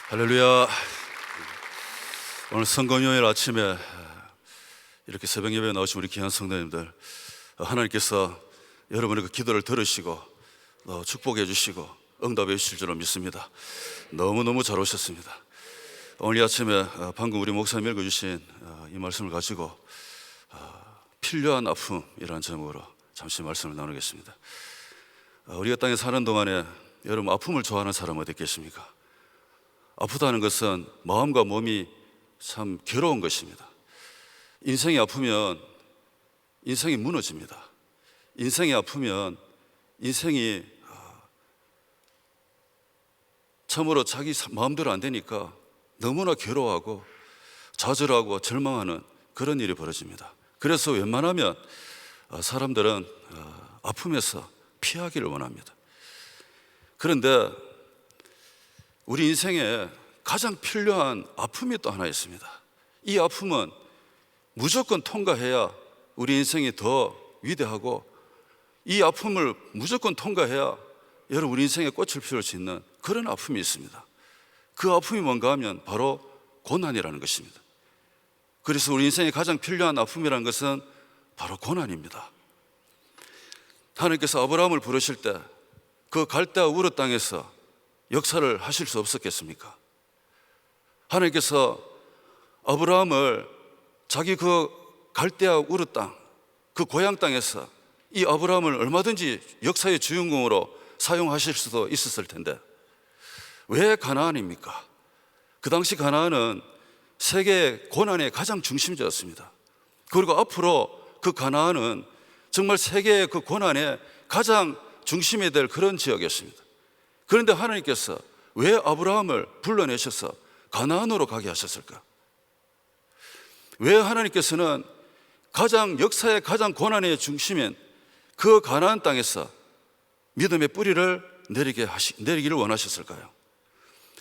할렐루야. 오늘 성금요일 아침에 이렇게 새벽 예배에 나오신 우리 귀한 성도님들, 하나님께서 여러분의 그 기도를 들으시고 축복해 주시고 응답해 주실 줄로 믿습니다. 너무너무 잘 오셨습니다. 오늘 이 아침에 방금 우리 목사님 읽어주신 이 말씀을 가지고 필요한 아픔이라는 제목으로 잠시 말씀을 나누겠습니다. 우리가 땅에 사는 동안에 여러분 아픔을 좋아하는 사람 어디 계십니까? 아프다는 것은 마음과 몸이 참 괴로운 것입니다. 인생이 아프면 인생이 무너집니다. 인생이 아프면 인생이 참으로 자기 마음대로 안 되니까 너무나 괴로워하고 좌절하고 절망하는 그런 일이 벌어집니다. 그래서 웬만하면 사람들은 아픔에서 피하기를 원합니다. 그런데 우리 인생에 가장 필요한 아픔이 또 하나 있습니다. 이 아픔은 무조건 통과해야 우리 인생이 더 위대하고, 이 아픔을 무조건 통과해야 여러분 우리 인생에 꽃을 피울 수 있는 그런 아픔이 있습니다. 그 아픔이 뭔가 하면 바로 고난이라는 것입니다. 그래서 우리 인생에 가장 필요한 아픔이라는 것은 바로 고난입니다. 하나님께서 아브라함을 부르실 때 그 갈대아 우르 땅에서 역사를 하실 수 없었겠습니까? 하나님께서 아브라함을 자기 그 갈대아 우르 땅, 그 고향 땅에서 이 아브라함을 얼마든지 역사의 주인공으로 사용하실 수도 있었을 텐데 왜 가나안입니까? 그 당시 가나안은 세계의 고난의 가장 중심지였습니다. 그리고 앞으로 그 가나안은 정말 세계의 그 고난의 가장 중심이 될 그런 지역이었습니다. 그런데 하나님께서 왜 아브라함을 불러내셔서 가나안으로 가게 하셨을까? 왜 하나님께서는 역사의 가장 고난의 중심인 그 가나안 땅에서 믿음의 뿌리를 내리기를 원하셨을까요?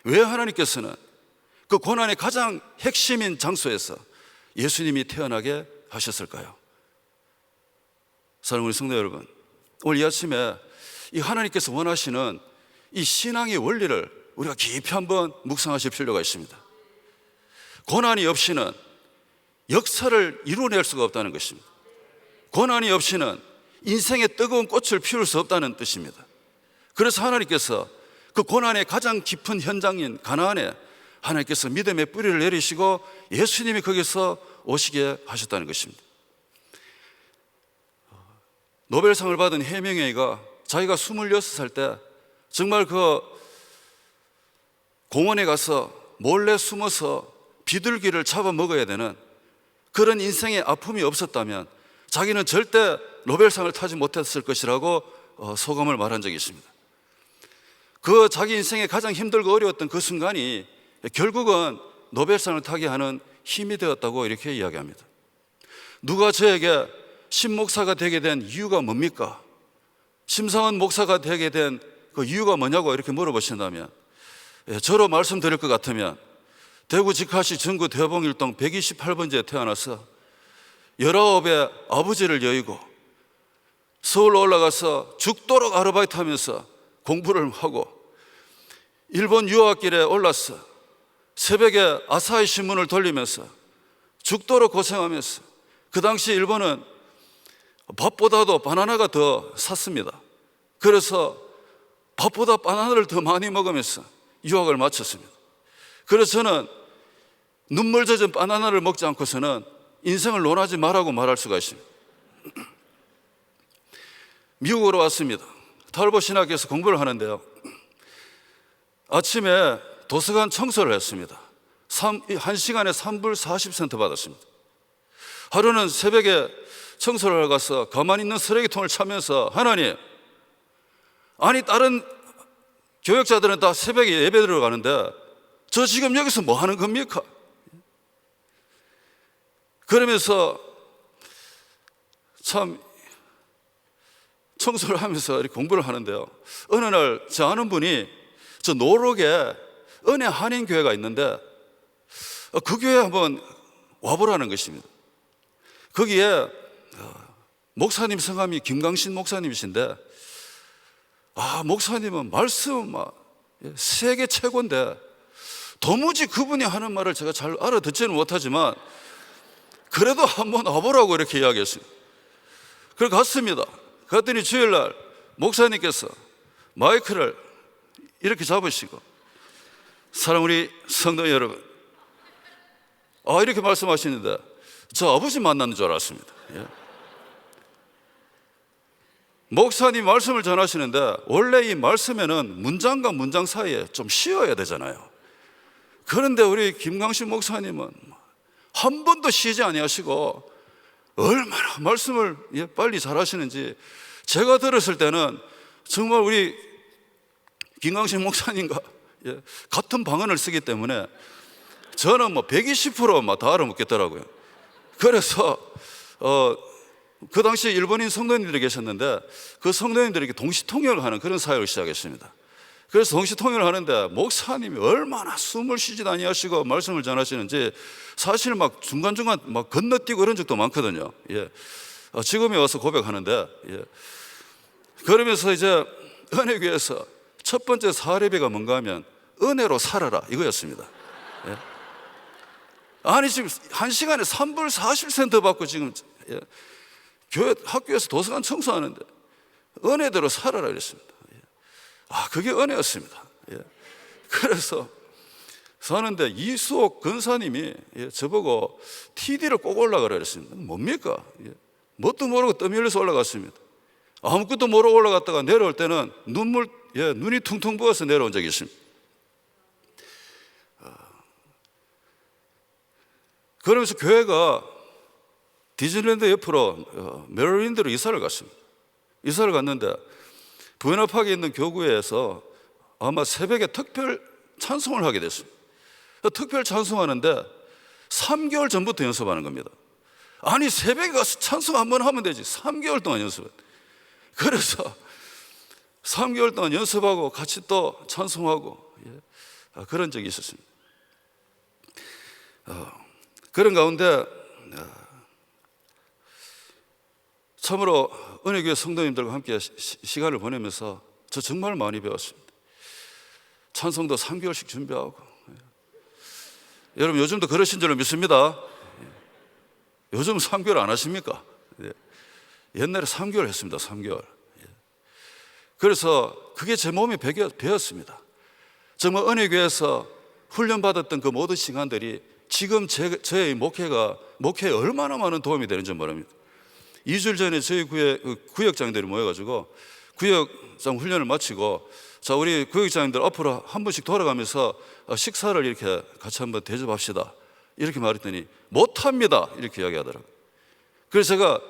왜 하나님께서는 그 고난의 가장 핵심인 장소에서 예수님이 태어나게 하셨을까요? 사랑하는 우리 성도 여러분, 오늘 이 아침에 이 하나님께서 원하시는 이 신앙의 원리를 우리가 깊이 한번 묵상하실 필요가 있습니다. 고난이 없이는 역사를 이루어낼 수가 없다는 것입니다. 고난이 없이는 인생의 뜨거운 꽃을 피울 수 없다는 뜻입니다. 그래서 하나님께서 그 고난의 가장 깊은 현장인 가나안에 하나님께서 믿음의 뿌리를 내리시고 예수님이 거기서 오시게 하셨다는 것입니다. 노벨상을 받은 해밍웨이가 자기가 26살 때 정말 그 공원에 가서 몰래 숨어서 비둘기를 잡아먹어야 되는 그런 인생의 아픔이 없었다면 자기는 절대 노벨상을 타지 못했을 것이라고 소감을 말한 적이 있습니다. 그 자기 인생에 가장 힘들고 어려웠던 그 순간이 결국은 노벨상을 타게 하는 힘이 되었다고 이렇게 이야기합니다. 누가 저에게 신목사가 되게 된 이유가 뭡니까? 심상원 목사가 되게 된 그 이유가 뭐냐고 이렇게 물어보신다면, 저로 말씀드릴 것 같으면 대구 직하시 전구 대봉일동 128번지에 태어나서 19의 아버지를 여의고 서울로 올라가서 죽도록 아르바이트 하면서 공부를 하고 일본 유학길에 올라서 새벽에 아사히 신문을 돌리면서 죽도록 고생하면서, 그 당시 일본은 밥보다도 바나나가 더 쌌습니다. 그래서 밥보다 바나나를 더 많이 먹으면서 유학을 마쳤습니다. 그래서 저는 눈물 젖은 바나나를 먹지 않고서는 인생을 논하지 말라고 말할 수가 있습니다. 미국으로 왔습니다. 탈보 신학교에서 공부를 하는데요, 아침에 도서관 청소를 했습니다. 1시간에 3불 40센트 받았습니다. 하루는 새벽에 청소를 하러 가서 가만히 있는 쓰레기통을 차면서, 하나님, 아니 다른 교역자들은 다 새벽에 예배 들어가는데 저 지금 여기서 뭐 하는 겁니까? 그러면서 참 청소를 하면서 이렇게 공부를 하는데요, 어느 날 저 아는 분이 저 노록에 은혜 한인교회가 있는데 그 교회에 한번 와보라는 것입니다. 거기에 목사님 성함이 김강신 목사님이신데, 목사님은 말씀 세계 최고인데 도무지 그분이 하는 말을 제가 잘 알아듣지는 못하지만 그래도 한번 와보라고 이렇게 이야기했습니다. 그래 갔습니다. 갔더니 주일날 목사님께서 마이크를 이렇게 잡으시고, 사랑 우리 성도 여러분, 이렇게 말씀하시는데 저 아버지 만나는 줄 알았습니다. 예. 목사님 말씀을 전하시는데 원래 이 말씀에는 문장과 문장 사이에 좀 쉬어야 되잖아요. 그런데 우리 김광식 목사님은 한 번도 쉬지 아니하시고 얼마나 말씀을 빨리 잘하시는지, 제가 들었을 때는 정말 우리 김광식 목사님과 같은 방언을 쓰기 때문에 저는 120% 다 알아먹겠더라고요. 그래서 그 당시 일본인 성도님들이 계셨는데 그 성도님들에게 동시통역을 하는 그런 사역을 시작했습니다. 그래서 동시통역을 하는데 목사님이 얼마나 숨을 쉬지 아니하시고 말씀을 전하시는지 사실 중간중간 건너뛰고 이런 적도 많거든요. 예. 지금에 와서 고백하는데, 예. 그러면서 이제 은혜교회에서 첫 번째 사례비가 뭔가 하면 은혜로 살아라 이거였습니다. 예. 아니 지금 1시간에 3불 40센트 받고 지금 교회 학교에서 도서관 청소하는데 은혜대로 살아라 이랬습니다. 그게 은혜였습니다. 그래서 사는데 이수옥 근사님이 저보고 TD를 꼭 올라가라 그랬습니다. 뭡니까? 뭣도 모르고 땀 흘려서 올라갔습니다. 아무것도 모르고 올라갔다가 내려올 때는 눈이 퉁퉁 부어서 내려온 적이 있습니다. 그러면서 교회가 디즈니랜드 옆으로 메릴랜드로 이사를 갔습니다. 이사를 갔는데 부연합학에 있는 교구에서 아마 새벽에 특별 찬송을 하게 됐습니다. 특별 찬송하는데 3개월 전부터 연습하는 겁니다. 아니 새벽에 가서 찬송 한번 하면 되지 3개월 동안 연습을. 그래서 3개월 동안 연습하고 같이 또 찬송하고 그런 적이 있었습니다. 그런 가운데 참으로 은혜교회 성도님들과 함께 시간을 보내면서 저 정말 많이 배웠습니다. 찬송도 3개월씩 준비하고. 여러분 요즘도 그러신 줄로 믿습니다. 요즘 3개월 안 하십니까? 옛날에 3개월 했습니다. 3개월. 그래서 그게 제 몸에 배었습니다. 정말 은혜교회에서 훈련받았던 그 모든 시간들이 지금 저의 목회에 얼마나 많은 도움이 되는지 모릅니다. 2주일 전에 저희 구역장들이 모여가지고 구역장 훈련을 마치고, 자 우리 구역장님들 앞으로 한 번씩 돌아가면서 식사를 이렇게 같이 한번 대접합시다 이렇게 말했더니 못합니다 이렇게 이야기하더라고요. 그래서 제가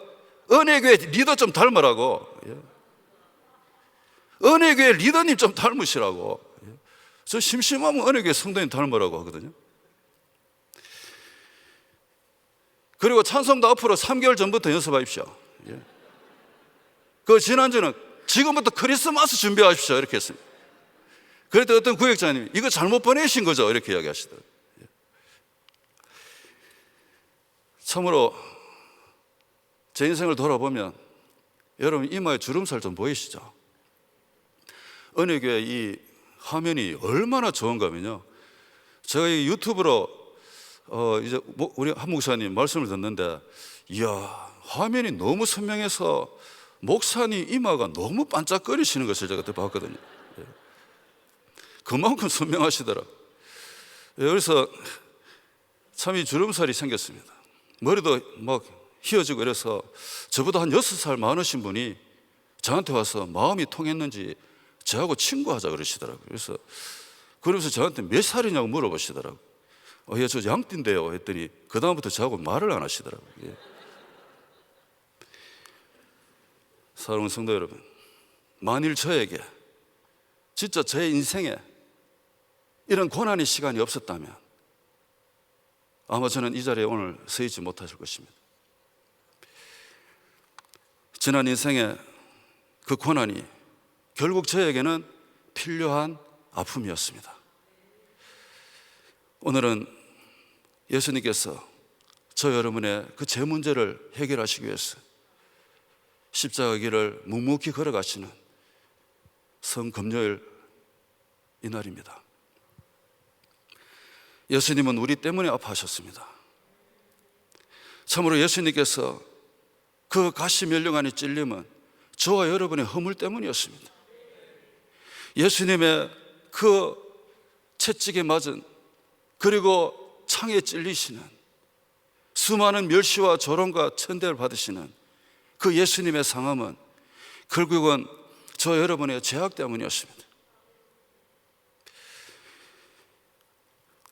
은혜교회 리더 좀 닮으라고, 은혜교회 리더님 좀 닮으시라고, 저 심심하면 은혜교회 성도님 닮으라고 하거든요. 그리고 찬송도 앞으로 3개월 전부터 연습하십시오. 그 지난주는 지금부터 크리스마스 준비하십시오 이렇게 했습니다. 그랬더니 어떤 구역장님이 이거 잘못 보내신 거죠 이렇게 이야기하시더라고요. 참으로 제 인생을 돌아보면 여러분 이마에 주름살 좀 보이시죠? 은혜교회 이 화면이 얼마나 좋은가 하면요, 제가 이 유튜브로 이제 우리 한 목사님 말씀을 듣는데, 이야 화면이 너무 선명해서 목사님 이마가 너무 반짝거리시는 것을 제가 봤거든요. 그만큼 선명하시더라고요. 그래서 참 이 주름살이 생겼습니다. 머리도 막 휘어지고 이래서 저보다 한 6살 많으신 분이 저한테 와서 마음이 통했는지 저하고 친구하자 그러시더라고요. 그러면서 저한테 몇 살이냐고 물어보시더라고요. 예, 저 양띠인데요 했더니 그 다음부터 저하고 말을 안 하시더라고요. 사랑하는 성도 여러분, 만일 저에게 진짜 제 인생에 이런 고난의 시간이 없었다면 아마 저는 이 자리에 오늘 서 있지 못하실 것입니다. 지난 인생의 그 고난이 결국 저에게는 필요한 아픔이었습니다. 오늘은 예수님께서 저 여러분의 그 제 문제를 해결하시기 위해서 십자가 길을 묵묵히 걸어가시는 성금요일 이날입니다. 예수님은 우리 때문에 아파하셨습니다. 참으로 예수님께서 그 가시면령 안에 찔림은 저와 여러분의 허물 때문이었습니다. 예수님의 그 채찍에 맞은, 그리고 창에 찔리시는, 수많은 멸시와 조롱과 천대를 받으시는 그 예수님의 상함은 결국은 저 여러분의 죄악 때문이었습니다.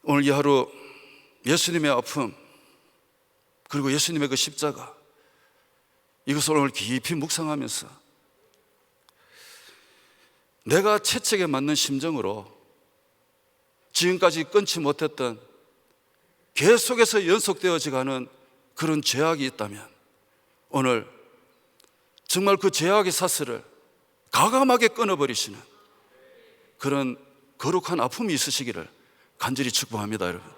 오늘 이 하루 예수님의 아픔, 그리고 예수님의 그 십자가, 이것을 오늘 깊이 묵상하면서 내가 채찍에 맞는 심정으로 지금까지 끊지 못했던 계속해서 연속되어지가는 그런 죄악이 있다면 오늘 정말 그 죄악의 사슬을 가감하게 끊어버리시는 그런 거룩한 아픔이 있으시기를 간절히 축복합니다, 여러분.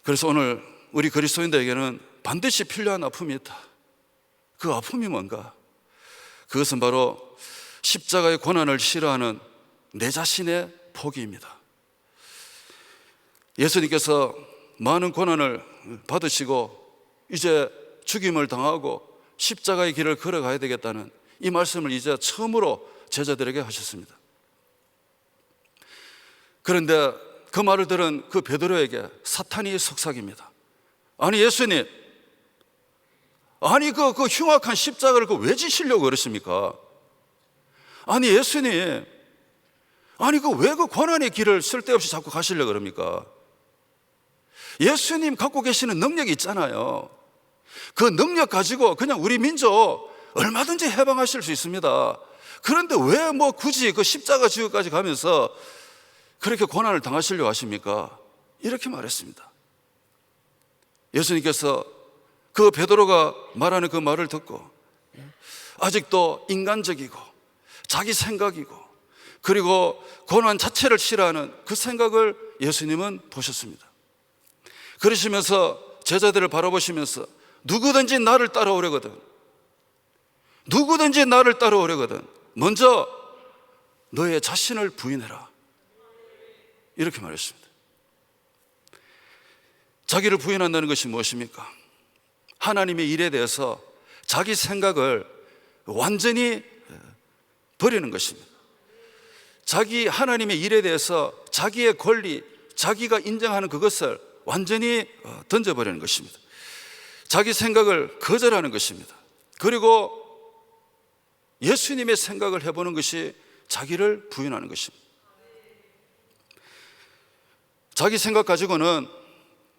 그래서 오늘 우리 그리스도인들에게는 반드시 필요한 아픔이 있다. 그 아픔이 뭔가? 그것은 바로 십자가의 고난을 싫어하는 내 자신의 포기입니다. 예수님께서 많은 고난을 받으시고 이제 죽임을 당하고 십자가의 길을 걸어가야 되겠다는 이 말씀을 이제 처음으로 제자들에게 하셨습니다. 그런데 그 말을 들은 그 베드로에게 사탄이 속삭입니다. 아니 예수님, 아니 그 흉악한 십자가를 왜 지시려고 그러십니까? 아니 예수님, 아니 왜 그 고난의 길을 쓸데없이 자꾸 가시려고 그럽니까? 예수님 갖고 계시는 능력이 있잖아요. 그 능력 가지고 그냥 우리 민족 얼마든지 해방하실 수 있습니다. 그런데 왜 굳이 그 십자가 지구까지 가면서 그렇게 고난을 당하시려고 하십니까? 이렇게 말했습니다. 예수님께서 그 베드로가 말하는 그 말을 듣고 아직도 인간적이고 자기 생각이고 그리고 고난 자체를 싫어하는 그 생각을 예수님은 보셨습니다. 그러시면서 제자들을 바라보시면서 누구든지 나를 따라오려거든, 누구든지 나를 따라오려거든 먼저 너의 자신을 부인해라, 이렇게 말했습니다. 자기를 부인한다는 것이 무엇입니까? 하나님의 일에 대해서 자기 생각을 완전히 버리는 것입니다. 하나님의 일에 대해서 자기의 권리, 자기가 인정하는 그것을 완전히 던져버리는 것입니다. 자기 생각을 거절하는 것입니다. 그리고 예수님의 생각을 해보는 것이 자기를 부인하는 것입니다. 자기 생각 가지고는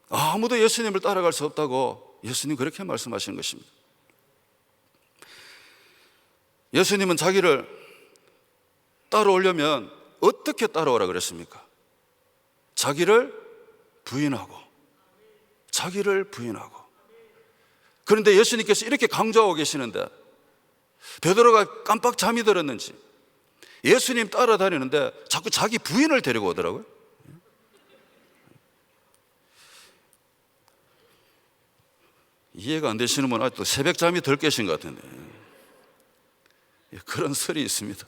아무도 예수님을 따라갈 수 없다고 예수님 그렇게 말씀하시는 것입니다. 예수님은 자기를 따라오려면 어떻게 따라오라 그랬습니까? 자기를 부인하고, 자기를 부인하고. 그런데 예수님께서 이렇게 강조하고 계시는데 베드로가 깜빡 잠이 들었는지 예수님 따라다니는데 자꾸 자기 부인을 데리고 오더라고요. 이해가 안 되시는 분은 아직도 새벽 잠이 덜 깨신 것 같은데 그런 설이 있습니다.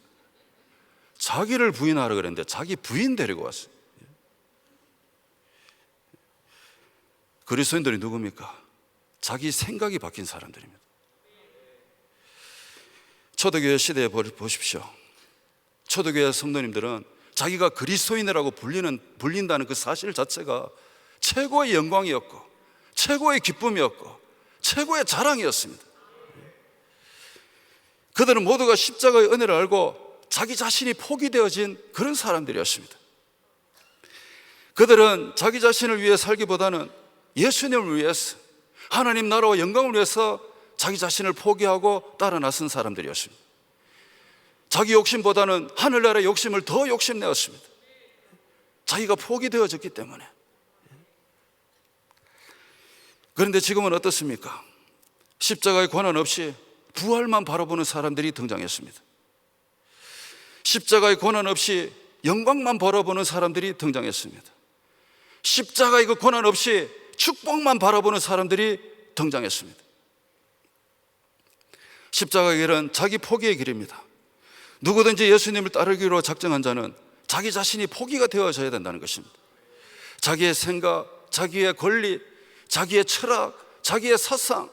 자기를 부인하라 그랬는데 자기 부인 데리고 왔어요. 그리스도인들이 누굽니까? 자기 생각이 바뀐 사람들입니다. 초대교회 시대에 보십시오. 초대교회 성도님들은 자기가 그리스도인이라고 불린다는 그 사실 자체가 최고의 영광이었고 최고의 기쁨이었고 최고의 자랑이었습니다. 그들은 모두가 십자가의 은혜를 알고 자기 자신이 포기되어진 그런 사람들이었습니다. 그들은 자기 자신을 위해 살기보다는 예수님을 위해서, 하나님 나라와 영광을 위해서 자기 자신을 포기하고 따라 나선 사람들이었습니다. 자기 욕심보다는 하늘나라의 욕심을 더 욕심내었습니다. 자기가 포기되어졌기 때문에. 그런데 지금은 어떻습니까? 십자가의 고난 없이 부활만 바라보는 사람들이 등장했습니다. 십자가의 고난 없이 영광만 바라보는 사람들이 등장했습니다. 십자가의 그 고난 없이 축복만 바라보는 사람들이 등장했습니다. 십자가의 길은 자기 포기의 길입니다. 누구든지 예수님을 따르기로 작정한 자는 자기 자신이 포기가 되어져야 된다는 것입니다. 자기의 생각, 자기의 권리, 자기의 철학, 자기의 사상,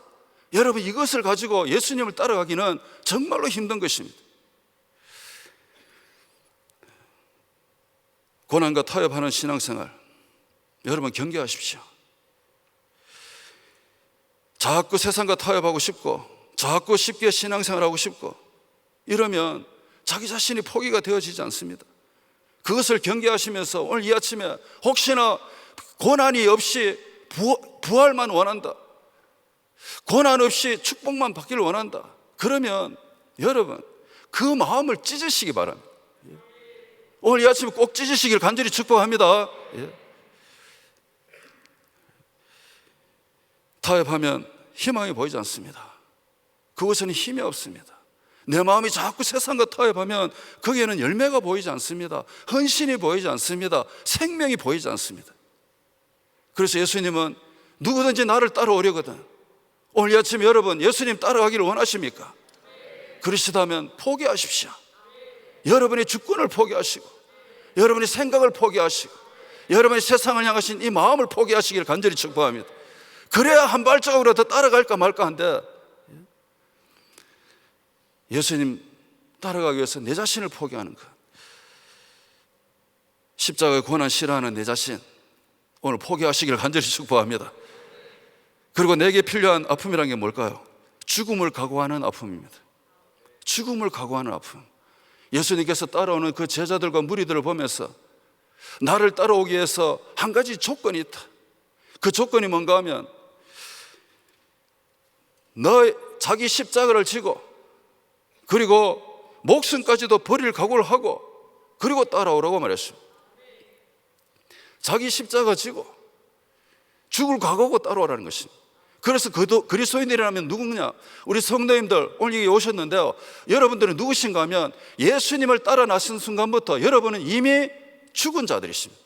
여러분 이것을 가지고 예수님을 따라가기는 정말로 힘든 것입니다. 고난과 타협하는 신앙생활, 여러분 경계하십시오. 자꾸 세상과 타협하고 싶고 자꾸 쉽게 신앙생활하고 싶고 이러면 자기 자신이 포기가 되어지지 않습니다. 그것을 경계하시면서 오늘 이 아침에 혹시나 고난이 없이 부활만 원한다, 고난 없이 축복만 받기를 원한다, 그러면 여러분 그 마음을 찢으시기 바랍니다. 오늘 이 아침에 꼭 찢으시길 간절히 축복합니다. 타협하면 희망이 보이지 않습니다. 그것은 힘이 없습니다. 내 마음이 자꾸 세상과 타협하면 거기에는 열매가 보이지 않습니다. 헌신이 보이지 않습니다. 생명이 보이지 않습니다. 그래서 예수님은 누구든지 나를 따라오려거든. 오늘 이 아침 여러분 예수님 따라가기를 원하십니까? 그러시다면 포기하십시오. 여러분의 주권을 포기하시고 여러분의 생각을 포기하시고 여러분의 세상을 향하신 이 마음을 포기하시기를 간절히 축복합니다. 그래야 한 발자국으로 더 따라갈까 말까 한데, 예수님 따라가기 위해서 내 자신을 포기하는 것, 십자가의 고난 싫어하는 내 자신 오늘 포기하시기를 간절히 축복합니다. 그리고 내게 필요한 아픔이란 게 뭘까요? 죽음을 각오하는 아픔입니다. 죽음을 각오하는 아픔. 예수님께서 따라오는 그 제자들과 무리들을 보면서 나를 따라오기 위해서 한 가지 조건이 있다. 그 조건이 뭔가 하면 자기 십자가를 지고 그리고 목숨까지도 버릴 각오를 하고 그리고 따라오라고 말했습니다. 자기 십자가 지고 죽을 각오하고 따라오라는 것입니다. 그래서 그리스도인이라면 누구냐? 우리 성도님들 오늘 여기 오셨는데요, 여러분들은 누구신가 하면 예수님을 따라 나선 순간부터 여러분은 이미 죽은 자들이십니다.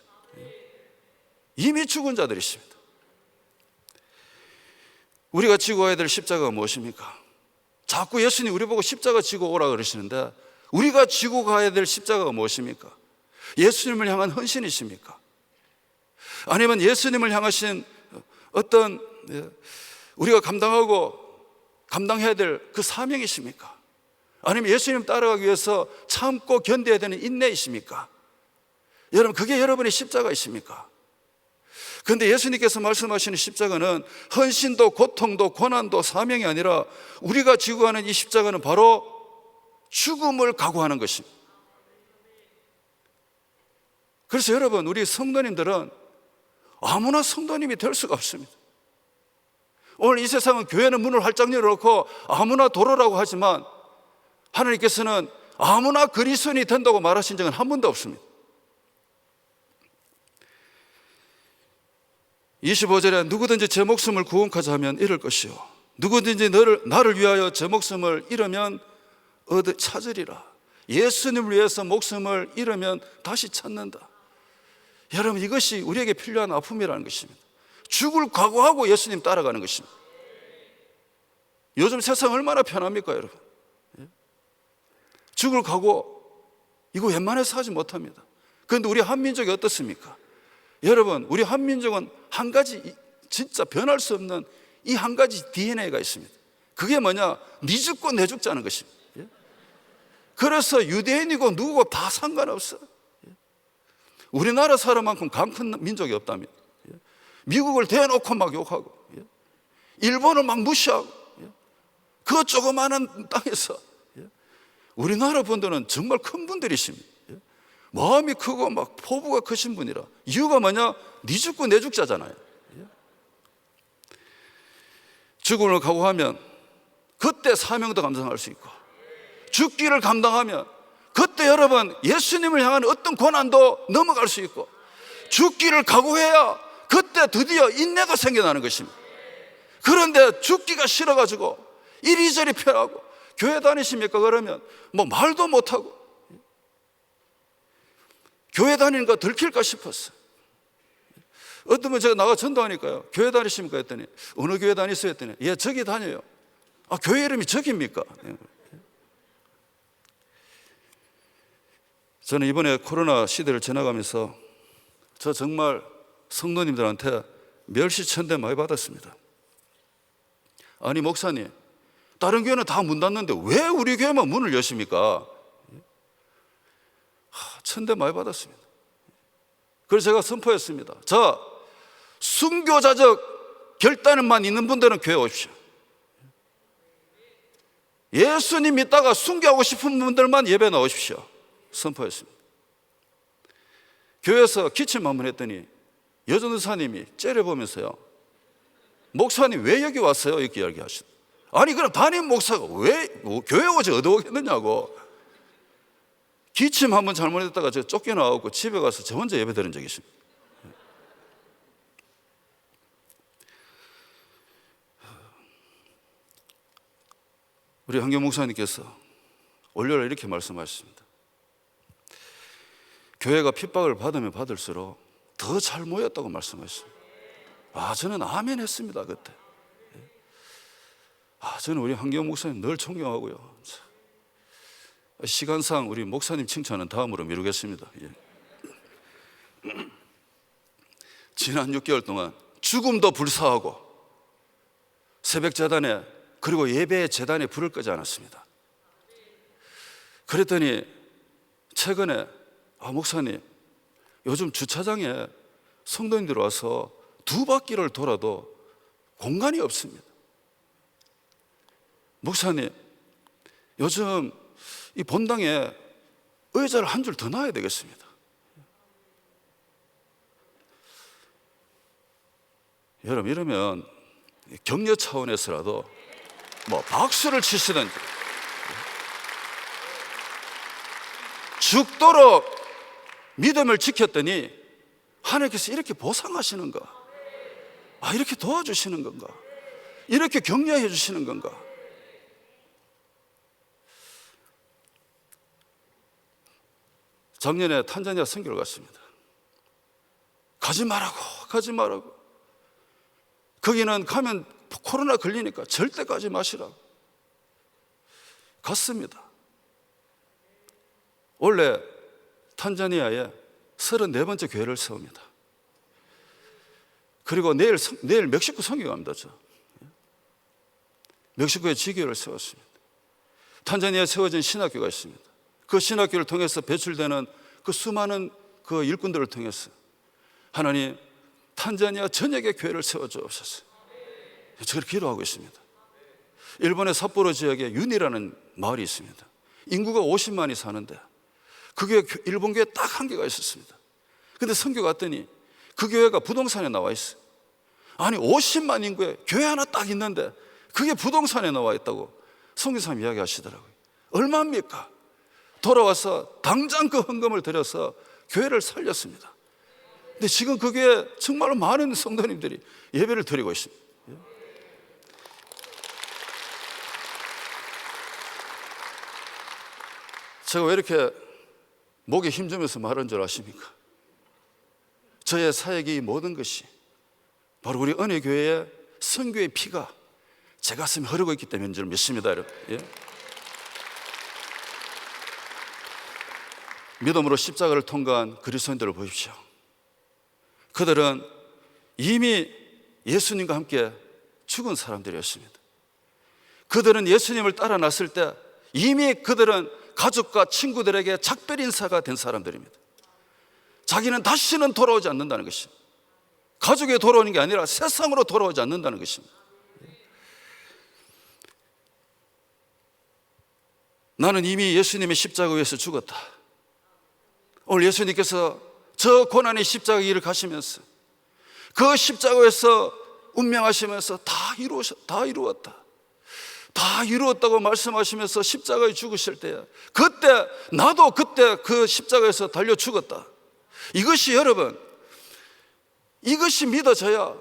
이미 죽은 자들이십니다. 우리가 지고 가야 될 십자가가 무엇입니까? 자꾸 예수님 우리 보고 십자가 지고 오라 그러시는데 우리가 지고 가야 될 십자가가 무엇입니까? 예수님을 향한 헌신이십니까? 아니면 예수님을 향하신 어떤 우리가 감당해야 될 그 사명이십니까? 아니면 예수님 따라가기 위해서 참고 견뎌야 되는 인내이십니까? 여러분 그게 여러분의 십자가이십니까? 그런데 예수님께서 말씀하시는 십자가는 헌신도 고통도 고난도 사명이 아니라 우리가 지고 가는 이 십자가는 바로 죽음을 각오하는 것입니다. 그래서 여러분 우리 성도님들은 아무나 성도님이 될 수가 없습니다. 오늘 이 세상은 교회는 문을 활짝 열어놓고 아무나 도로라고 하지만 하나님께서는 아무나 그리스도인이 된다고 말하신 적은 한 번도 없습니다. 25절에 누구든지 제 목숨을 구원하자 하면 잃을 것이요 누구든지 나를 위하여 제 목숨을 잃으면 찾으리라. 예수님을 위해서 목숨을 잃으면 다시 찾는다. 여러분 이것이 우리에게 필요한 아픔이라는 것입니다. 죽을 각오하고 예수님 따라가는 것입니다. 요즘 세상 얼마나 편합니까 여러분? 죽을 각오 이거 웬만해서 하지 못합니다. 그런데 우리 한민족이 어떻습니까? 여러분 우리 한민족은 한 가지 진짜 변할 수 없는 이 한 가지 DNA가 있습니다. 그게 뭐냐? 네 죽고 내 죽자는 것입니다. 그래서 유대인이고 누구고 다 상관없어. 우리나라 사람만큼 강 큰 민족이 없답니다. 미국을 대놓고 막 욕하고 일본을 막 무시하고 그 조그마한 땅에서 우리나라 분들은 정말 큰 분들이십니다. 마음이 크고 막 포부가 크신 분이라. 이유가 뭐냐? 네 죽고 내 죽자잖아요. 죽음을 각오하면 그때 사명도 감당할 수 있고 죽기를 감당하면 그때 여러분 예수님을 향한 어떤 고난도 넘어갈 수 있고 죽기를 각오해야 그때 드디어 인내가 생겨나는 것입니다. 그런데 죽기가 싫어가지고 이리저리 펴라고 교회 다니십니까? 그러면 뭐 말도 못하고 교회 다니는 거 들킬까 싶었어요. 어떤 분 제가 나가 전도하니까요, 교회 다니십니까? 했더니 어느 교회 다니세요? 했더니 예 저기 다녀요. 아 교회 이름이 저기입니까? 저는 이번에 코로나 시대를 지나가면서 저 정말 성도님들한테 멸시천대 많이 받았습니다. 아니 목사님, 다른 교회는 다 문 닫는데 왜 우리 교회만 문을 여십니까? 천대 많이 받았습니다. 그래서 제가 선포했습니다. 자, 순교자적 결단만 있는 분들은 교회 오십시오. 예수님 믿다가 순교하고 싶은 분들만 예배 나오십시오. 선포했습니다. 교회에서 기침 한번 했더니 여전도사님이 째려보면서요, 목사님 왜 여기 왔어요? 이렇게 이야기하시더라고요. 아니 그럼 담임 목사가 왜 교회 오지 어디 오겠느냐고. 기침 한번 잘못했다가 제가 쫓겨나고 집에 가서 저 혼자 예배 드린 적이 있습니다. 우리 한경 목사님께서 월요일에 이렇게 말씀하셨습니다. 교회가 핍박을 받으면 받을수록 더 잘 모였다고 말씀하셨습니다. 저는 아멘 했습니다. 그때. 저는 우리 한경 목사님 늘 존경하고요. 시간상 우리 목사님 칭찬은 다음으로 미루겠습니다. 지난 6개월 동안 죽음도 불사하고 새벽 재단에 그리고 예배 재단에 불을 끄지 않았습니다. 그랬더니 최근에 목사님 요즘 주차장에 성도님들 와서 2바퀴를 돌아도 공간이 없습니다. 목사님 요즘 이 본당에 의자를 한 줄 더 놔야 되겠습니다. 여러분 이러면 격려 차원에서라도 박수를 치시든지 죽도록 믿음을 지켰더니 하나님께서 이렇게 보상하시는가? 이렇게 도와주시는 건가? 이렇게 격려해 주시는 건가? 작년에 탄자니아 선교를 갔습니다. 가지 말라고. 거기는 가면 코로나 걸리니까 절대 가지 마시라고. 갔습니다. 원래 탄자니아에 34번째 교회를 세웁니다. 그리고 내일 멕시코 선교 갑니다. 멕시코에 지교회를 세웠습니다. 탄자니아에 세워진 신학교가 있습니다. 그 신학교를 통해서 배출되는 그 수많은 그 일꾼들을 통해서 하나님 탄자니아 전역에 교회를 세워주옵소서. 저를 기도하고 있습니다. 일본의 삿포로 지역에 윤이라는 마을이 있습니다. 인구가 50만이 사는데 그 교회, 일본 교회 딱 한 개가 있었습니다. 근데 선교 갔더니 그 교회가 부동산에 나와 있어요. 아니 50만 인구에 교회 하나 딱 있는데 그게 부동산에 나와 있다고 선교사님 이야기하시더라고요. 얼마입니까? 돌아와서 당장 그 헌금을 들여서 교회를 살렸습니다. 근데 지금 그 교회에 정말로 많은 성도님들이 예배를 드리고 있습니다. 제가 왜 이렇게 목에 힘주면서 말한 줄 아십니까? 저의 사역이 모든 것이 바로 우리 은혜교회의 선교의 피가 제 가슴에 흐르고 있기 때문인 줄 믿습니다, 여러분. 믿음으로 십자가를 통과한 그리스도인들을 보십시오. 그들은 이미 예수님과 함께 죽은 사람들이었습니다. 그들은 예수님을 따라 났을 때 이미 그들은 가족과 친구들에게 작별 인사가 된 사람들입니다. 자기는 다시는 돌아오지 않는다는 것입니다. 가족에 돌아오는 게 아니라 세상으로 돌아오지 않는다는 것입니다. 나는 이미 예수님의 십자가 위에서 죽었다. 오늘 예수님께서 저 고난의 십자가 길을 가시면서 그 십자가 위에서 운명하시면서 다 이루었다고 말씀하시면서 십자가에 죽으실 때에 그때 나도 그때 그 십자가에서 달려 죽었다. 이것이 여러분, 이것이 믿어져야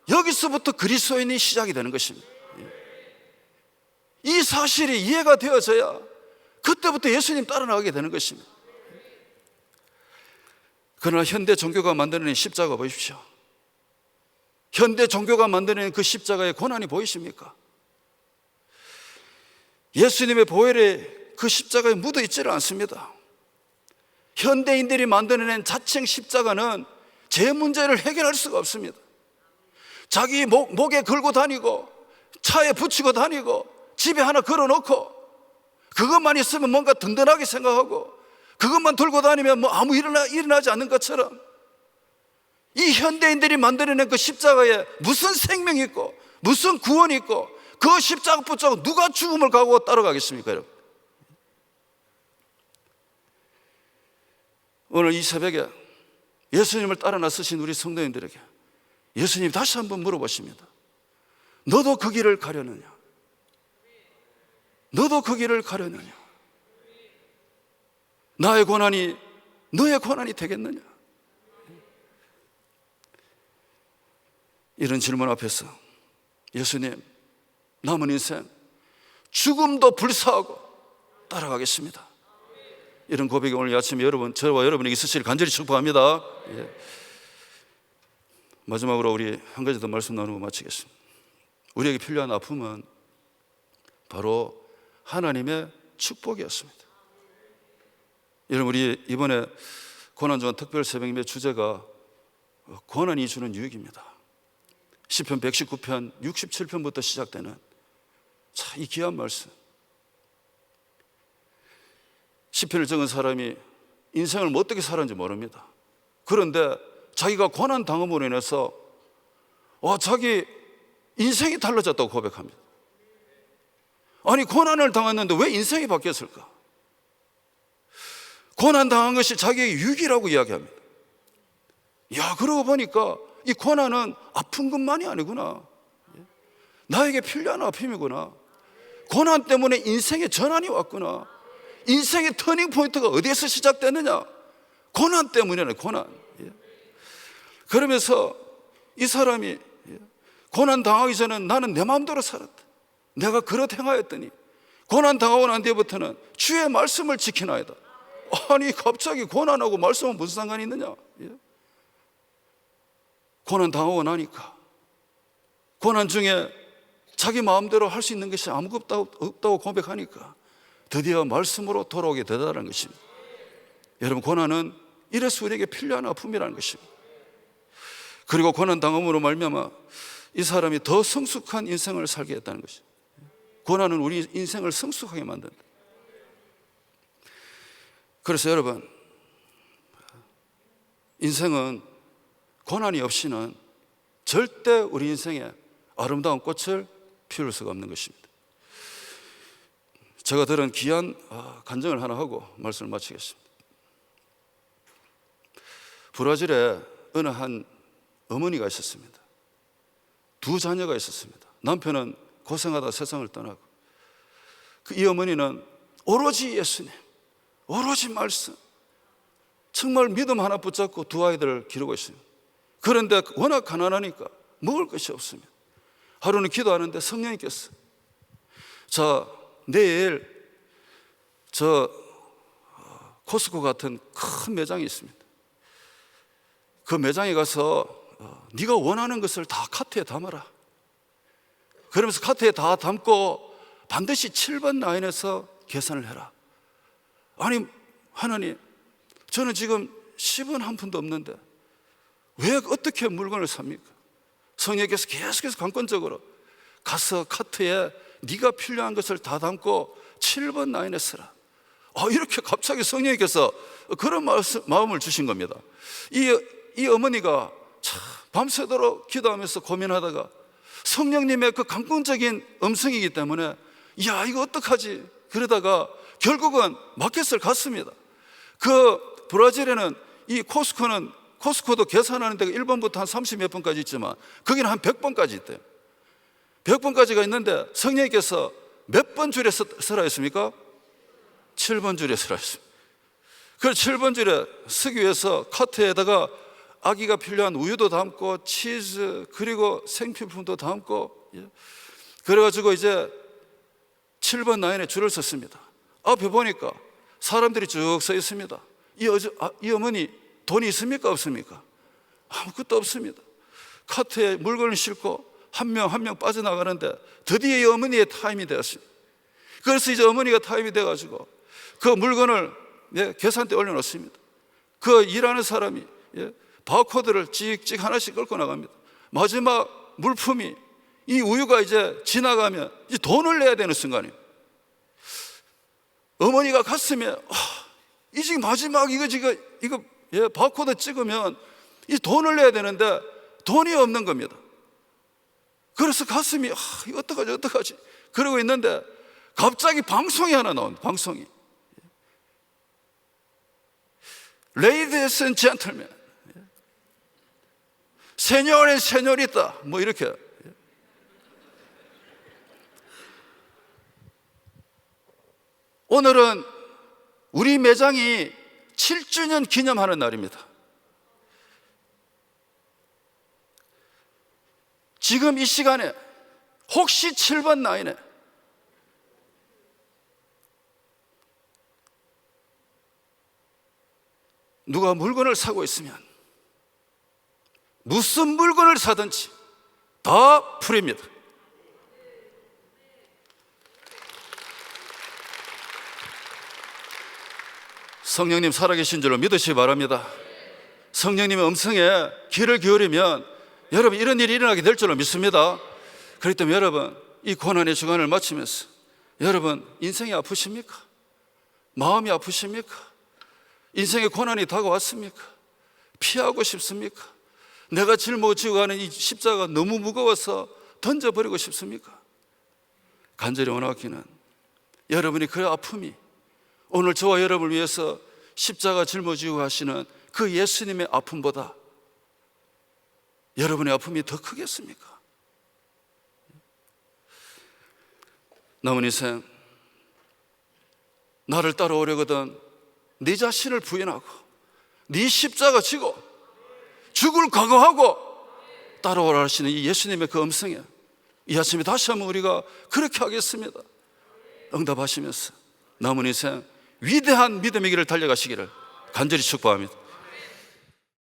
여기서부터 그리스도인이 시작이 되는 것입니다. 이 사실이 이해가 되어져야 그때부터 예수님 따라 나가게 되는 것입니다. 그러나 현대 종교가 만들어낸 십자가 보십시오. 현대 종교가 만들어낸 그 십자가의 고난이 보이십니까? 예수님의 보혈이 그 십자가에 묻어 있지를 않습니다. 현대인들이 만들어낸 자칭 십자가는 제 문제를 해결할 수가 없습니다. 자기 목에 걸고 다니고 차에 붙이고 다니고 집에 하나 걸어놓고 그것만 있으면 뭔가 든든하게 생각하고 그것만 들고 다니면 뭐 아무 일어나지 않는 것처럼 이 현대인들이 만들어낸 그 십자가에 무슨 생명이 있고 무슨 구원이 있고 그 십자가 붙잡고 누가 죽음을 가고 따라가겠습니까, 여러분? 오늘 이 새벽에 예수님을 따라 나서신 우리 성도님들에게 예수님이 다시 한번 물어보십니다. 너도 그 길을 가려느냐? 너도 그 길을 가려느냐? 나의 고난이 너의 고난이 되겠느냐? 이런 질문 앞에서 예수님, 남은 인생 죽음도 불사하고 따라가겠습니다. 이런 고백이 오늘 아침에 저와 여러분에게 있으시길 간절히 축복합니다. 마지막으로 우리 한 가지 더 말씀 나누고 마치겠습니다. 우리에게 필요한 아픔은 바로 하나님의 축복이었습니다. 여러분, 우리 이번에 고난주간 특별 새벽임의 주제가 고난이 주는 유익입니다. 시편 119편 67편부터 시작되는 이 귀한 말씀. 시편을 적은 사람이 인생을 뭐 어떻게 살았는지 모릅니다. 그런데 자기가 고난 당함으로 인해서 자기 인생이 달라졌다고 고백합니다. 아니, 고난을 당했는데 왜 인생이 바뀌었을까? 고난 당한 것이 자기의 유익이라고 이야기합니다. 그러고 보니까 이 고난은 아픈 것만이 아니구나. 나에게 필요한 아픔이구나. 고난 때문에 인생의 전환이 왔구나. 인생의 터닝 포인트가 어디에서 시작됐느냐? 고난 때문이네, 고난. 그러면서 이 사람이 고난 당하기 전에 나는 내 마음대로 살았다. 내가 그렇게 행하였더니 고난 당하고 난 뒤부터는 주의 말씀을 지키나이다. 아니, 갑자기 고난하고 말씀은 무슨 상관이 있느냐? 고난 당하고 나니까 고난 중에 자기 마음대로 할 수 있는 것이 아무것도 없다고 고백하니까 드디어 말씀으로 돌아오게 되다라는 것입니다. 여러분, 고난은 이래서 우리에게 필요한 아픔이라는 것입니다. 그리고 고난 당함으로 말미암아 이 사람이 더 성숙한 인생을 살게 했다는 것입니다. 고난은 우리 인생을 성숙하게 만든다. 그래서 여러분, 인생은 고난이 없이는 절대 우리 인생에 아름다운 꽃을 피울 수가 없는 것입니다. 제가 들은 귀한 간증을 하나 하고 말씀을 마치겠습니다. 브라질에 어느 한 어머니가 있었습니다. 두 자녀가 있었습니다. 남편은 고생하다 세상을 떠나고, 이 어머니는 오로지 예수님, 오로지 말씀, 정말 믿음 하나 붙잡고 두 아이들을 기르고 있습니다. 그런데 워낙 가난하니까 먹을 것이 없습니다. 하루는 기도하는데 성령님께서 내일 코스코 같은 큰 매장이 있습니다. 그 매장에 가서 네가 원하는 것을 다 카트에 담아라. 그러면서 카트에 다 담고 반드시 7번 라인에서 계산을 해라. 아니, 하나님, 저는 지금 10원 한 푼도 없는데 왜 어떻게 물건을 삽니까? 성령께서 계속해서 관건적으로 가서 카트에 네가 필요한 것을 다 담고 7번 라인에 서라. 이렇게 갑자기 성령께서 그런 마음을 주신 겁니다. 이 어머니가 밤새도록 기도하면서 고민하다가 성령님의 그 강권적인 음성이기 때문에 이거 어떡하지? 그러다가 결국은 마켓을 갔습니다. 그 브라질에는 이 코스코도 계산하는 데가 1번부터 한 30몇 번까지 있지만 거기는 한 100번까지 있대요. 100번까지가 있는데 성령님께서 몇 번 줄에 서라 했습니까? 7번 줄에 서라 했습니다. 그래서 7번 줄에 서기 위해서 카트에다가 아기가 필요한 우유도 담고 치즈 그리고 생필품도 담고, 그래가지고 이제 7번 라인에 줄을 섰습니다. 앞에 보니까 사람들이 쭉 서 있습니다. 이 어머니 돈이 있습니까? 없습니까? 아무것도 없습니다. 카트에 물건을 싣고 한 명 한 명 빠져나가는데 드디어 이 어머니의 타임이 되었습니다. 그래서 이제 어머니가 타임이 돼가지고 그 물건을 계산대에 올려놓습니다. 그 일하는 사람이 바코드를 찍찍 하나씩 끌고 나갑니다. 마지막 물품이 이 우유가 이제 지나가면 이제 돈을 내야 되는 순간이에요. 어머니가 가슴에 이제 마지막 이거 바코드 찍으면 이 돈을 내야 되는데 돈이 없는 겁니다. 그래서 가슴이 이거 어떡하지 그러고 있는데 갑자기 방송이 하나 나온다. 방송이 Ladies and gentlemen, 세뇨 앤 세뇨리타 뭐 이렇게. 오늘은 우리 매장이 7주년 기념하는 날입니다. 지금 이 시간에 혹시 7번 라인에 누가 물건을 사고 있으면 무슨 물건을 사든지 다 풀입니다. 성령님 살아계신 줄로 믿으시기 바랍니다. 성령님의 음성에 귀를 기울이면 여러분 이런 일이 일어나게 될 줄로 믿습니다. 그렇기 때문에 여러분 이 고난의 주간을 마치면서 여러분 인생이 아프십니까? 마음이 아프십니까? 인생의 고난이 다가왔습니까? 피하고 싶습니까? 내가 짊어지고 가는 이 십자가가 너무 무거워서 던져버리고 싶습니까? 간절히 원하기는 여러분이 그 아픔이 오늘 저와 여러분을 위해서 십자가 짊어지고 가시는 그 예수님의 아픔보다 여러분의 아픔이 더 크겠습니까? 남은 인생 나를 따라오려거든 네 자신을 부인하고 네 십자가 지고 죽을 각오하고 따라오라 하시는 이 예수님의 그 음성에 이 아침에 다시 한번 우리가 그렇게 하겠습니다. 응답하시면서 남은 인생 위대한 믿음의 길을 달려가시기를 간절히 축복합니다.